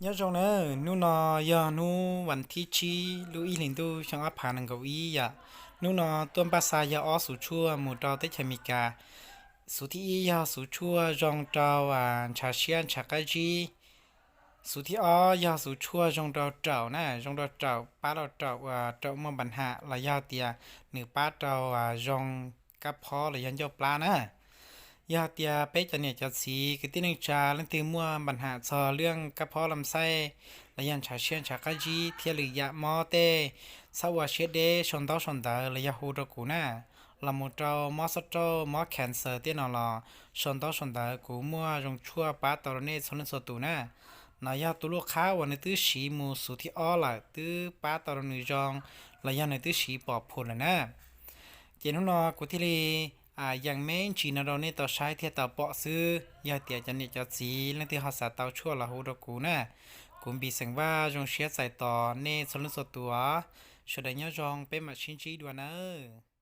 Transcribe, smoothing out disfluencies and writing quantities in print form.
nhớ trong nữa nu nọ giờ nuวันที่ชีลูอีหลินตูช่างอัพผ่านงเกาอีอ่ะนูนอต้นภาษายาออสูชัวหมู่ดาวเตชมิกาสุที่อียาสูชัวจงดาวชาเชียนชากาจีสุที่อ้อยาสูชัวจงดาวเจ้านะจงดาวเจ้าป้าดาวเจ้าเจ้าเมื่อบันหาระยะเตียหนึ่งป้าดาวจงกับพอระยันเจ้าปลานะ ยาเตียเป๊ะจะเนี่ยจะสีคือที่หนึ่งชาเรื่องตีมัวปัญหาซอเรื่องกระเพาะลำไส้และยันชาเชียนชากาจีเทียหรือยามอเตสาวเชดเดชนเต้าชนเตอและยาฮูดกูน่าลำมูเจ้ามอสโจมอแคนเซอร์เตียนอลอชนเต้าชนเตอกูมัวจงชั่วป้าตอร์เนสนสตูน่านายาตุลูกค้าวันในตื้อสีมูสุที่อ้อละตื้อป้าตอร์นิจองและยันในตื้อสีปอบพูนเลยนะเจนุนอกูที่ลี อย่างแม่นจีนเราเนี่ยต่อใช้เทียต่อเปาะซื้อยาเตียจะเนี่ยจะสีและที่เขาสาเตาชั่วละหูดกูน่ะกุมบีสังว่าจงเชียใส่ต่อเน่สนสตัวชดเนียจองเป็นมาชินจีดวนะ